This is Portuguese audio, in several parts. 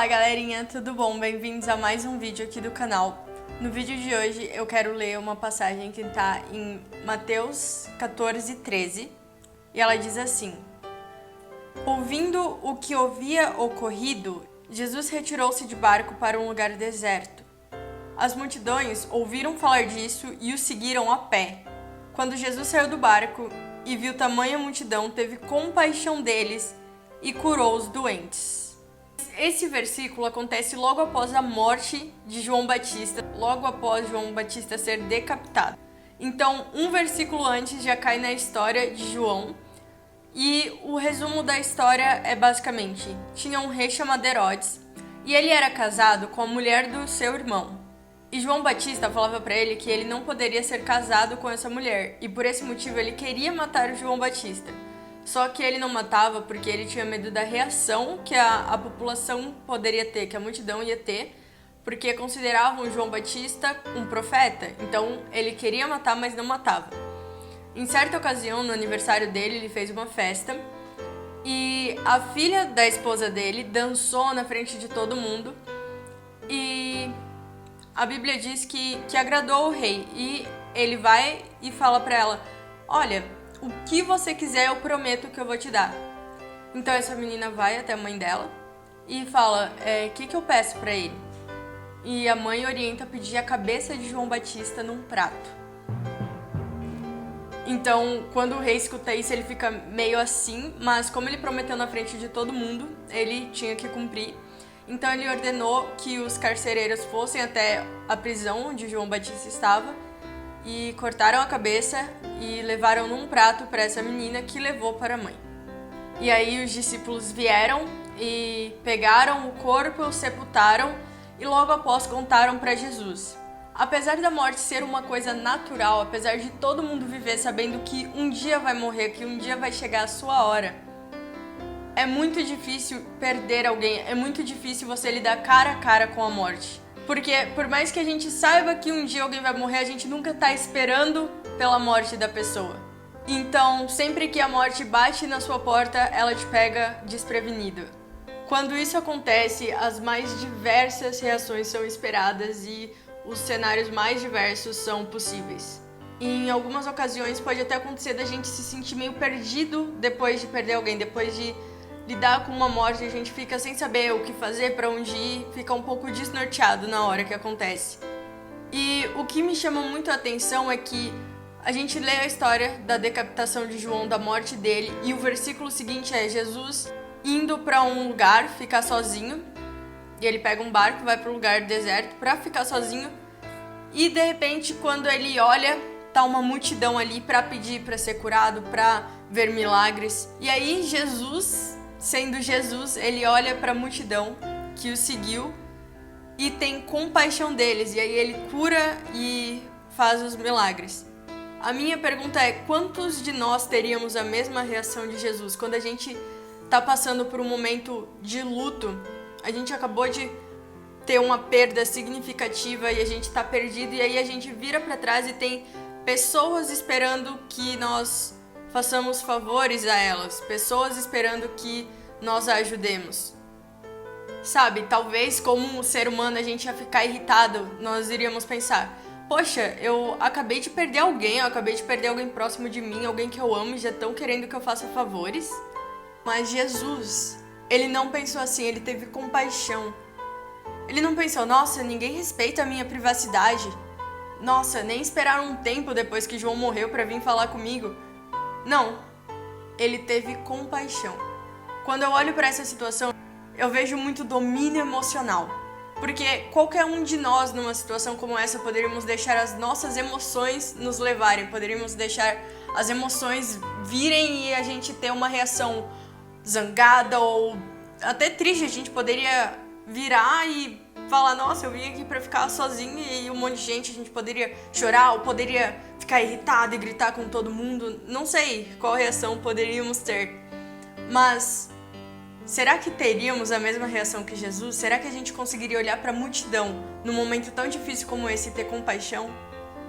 Olá galerinha, tudo bom? Bem-vindos a mais um vídeo aqui do canal. No vídeo de hoje eu quero ler uma passagem que está em Mateus 14:13 e ela diz assim: Ouvindo o que havia ocorrido, Jesus retirou-se de barco para um lugar deserto. As multidões ouviram falar disso e o seguiram a pé. Quando Jesus saiu do barco e viu tamanha multidão, teve compaixão deles e curou os doentes. Esse versículo acontece logo após a morte de João Batista, logo após João Batista ser decapitado. Então, um versículo antes já cai na história de João. E o resumo da história é basicamente: tinha um rei chamado Herodes e ele era casado com a mulher do seu irmão. E João Batista falava para ele que ele não poderia ser casado com essa mulher e por esse motivo ele queria matar o João Batista. Só que ele não matava porque ele tinha medo da reação que a população poderia ter, que a multidão ia ter, porque consideravam João Batista um profeta. Então ele queria matar, mas não matava. Em certa ocasião, no aniversário dele, ele fez uma festa e a filha da esposa dele dançou na frente de todo mundo e a Bíblia diz que agradou o rei e ele vai e fala pra ela: olha, o que você quiser eu prometo que eu vou te dar. Então essa menina vai até a mãe dela e fala: o que eu peço pra ele? E a mãe orienta a pedir a cabeça de João Batista num prato. Então, quando o rei escuta isso, ele fica meio assim, mas como ele prometeu na frente de todo mundo, ele tinha que cumprir. Então ele ordenou que os carcereiros fossem até a prisão onde João Batista estava e cortaram a cabeça e levaram num prato para essa menina, que levou para a mãe. E aí os discípulos vieram e pegaram o corpo, o sepultaram e logo após contaram para Jesus. Apesar da morte ser uma coisa natural, apesar de todo mundo viver sabendo que um dia vai morrer, que um dia vai chegar a sua hora, é muito difícil perder alguém, é muito difícil você lidar cara a cara com a morte. Porque por mais que a gente saiba que um dia alguém vai morrer, a gente nunca tá esperando pela morte da pessoa. Então, sempre que a morte bate na sua porta, ela te pega desprevenido. Quando isso acontece, as mais diversas reações são esperadas e os cenários mais diversos são possíveis. E em algumas ocasiões pode até acontecer da gente se sentir meio perdido depois de perder alguém, depois de lidar com uma morte, a gente fica sem saber o que fazer, para onde ir, fica um pouco desnorteado na hora que acontece. E o que me chama muito a atenção é que a gente lê a história da decapitação de João, da morte dele, e o versículo seguinte é Jesus indo para um lugar ficar sozinho, e ele pega um barco, vai para um lugar deserto para ficar sozinho, e de repente quando ele olha, tá uma multidão ali para pedir para ser curado, para ver milagres. E aí Jesus, sendo Jesus, ele olha para a multidão que o seguiu e tem compaixão deles, e aí ele cura e faz os milagres. A minha pergunta é: quantos de nós teríamos a mesma reação de Jesus quando a gente tá passando por um momento de luto? A gente acabou de ter uma perda significativa e a gente tá perdido, e aí a gente vira para trás e tem pessoas esperando que nós façamos favores a elas, pessoas esperando que nós a ajudemos. Sabe, talvez como um ser humano a gente ia ficar irritado, nós iríamos pensar: poxa, eu acabei de perder alguém, eu acabei de perder alguém próximo de mim, alguém que eu amo, e já estão querendo que eu faça favores? Mas Jesus, ele não pensou assim, ele teve compaixão. Ele não pensou: nossa, ninguém respeita a minha privacidade. Nossa, nem esperaram um tempo depois que João morreu para vir falar comigo. Não, ele teve compaixão. Quando eu olho para essa situação, eu vejo muito domínio emocional. Porque qualquer um de nós numa situação como essa poderíamos deixar as nossas emoções nos levarem, poderíamos deixar as emoções virem e a gente ter uma reação zangada ou até triste. A gente poderia virar e falar: nossa, eu vim aqui pra ficar sozinho e um monte de gente. A gente poderia chorar ou poderia ficar irritado e gritar com todo mundo. Não sei qual reação poderíamos ter. Mas será que teríamos a mesma reação que Jesus? Será que a gente conseguiria olhar pra multidão num momento tão difícil como esse e ter compaixão?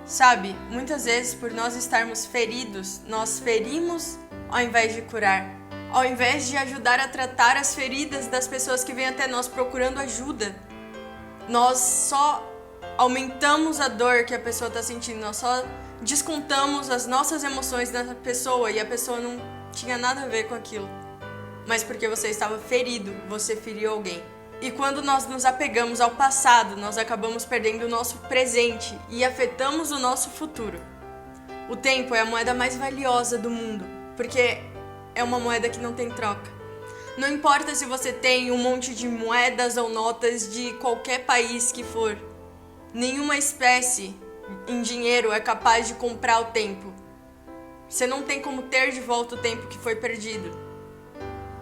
Sabe, muitas vezes por nós estarmos feridos, nós ferimos ao invés de curar. Ao invés de ajudar a tratar as feridas das pessoas que vêm até nós procurando ajuda, nós só aumentamos a dor que a pessoa está sentindo, nós só descontamos as nossas emoções da pessoa e a pessoa não tinha nada a ver com aquilo. Mas porque você estava ferido, você feriu alguém. E quando nós nos apegamos ao passado, nós acabamos perdendo o nosso presente e afetamos o nosso futuro. O tempo é a moeda mais valiosa do mundo, porque é uma moeda que não tem troca. Não importa se você tem um monte de moedas ou notas de qualquer país que for, nenhuma espécie em dinheiro é capaz de comprar o tempo. Você não tem como ter de volta o tempo que foi perdido.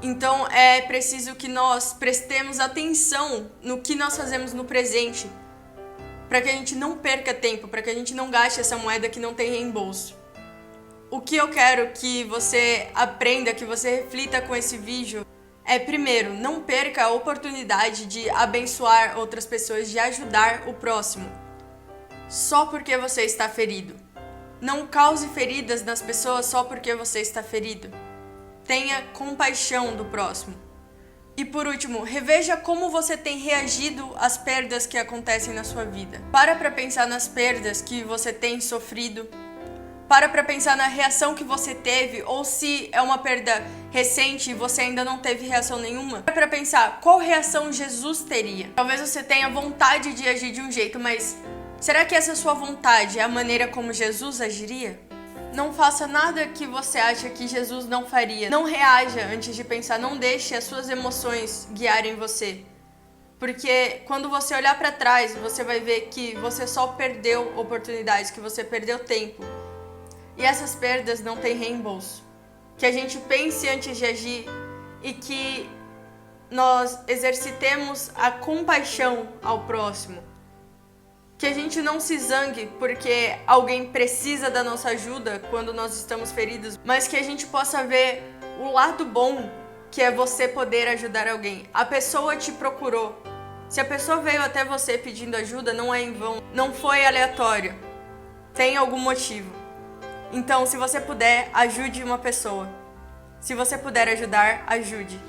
Então é preciso que nós prestemos atenção no que nós fazemos no presente, para que a gente não perca tempo, para que a gente não gaste essa moeda que não tem reembolso. O que eu quero que você aprenda, que você reflita com esse vídeo é, primeiro, não perca a oportunidade de abençoar outras pessoas, de ajudar o próximo, só porque você está ferido. Não cause feridas nas pessoas só porque você está ferido. Tenha compaixão do próximo. E por último, reveja como você tem reagido às perdas que acontecem na sua vida. Para pensar nas perdas que você tem sofrido. Para pensar na reação que você teve, ou se é uma perda recente e você ainda não teve reação nenhuma. Para pensar qual reação Jesus teria. Talvez você tenha vontade de agir de um jeito, mas será que essa sua vontade é a maneira como Jesus agiria? Não faça nada que você acha que Jesus não faria. Não reaja antes de pensar, não deixe as suas emoções guiarem você. Porque quando você olhar para trás, você vai ver que você só perdeu oportunidades, que você perdeu tempo. E essas perdas não têm reembolso. Que a gente pense antes de agir e que nós exercitemos a compaixão ao próximo. Que a gente não se zangue porque alguém precisa da nossa ajuda quando nós estamos feridos, mas que a gente possa ver o lado bom, que é você poder ajudar alguém. A pessoa te procurou. Se a pessoa veio até você pedindo ajuda, não é em vão, não foi aleatório. Tem algum motivo. Então, se você puder, ajude uma pessoa. Se você puder ajudar, ajude.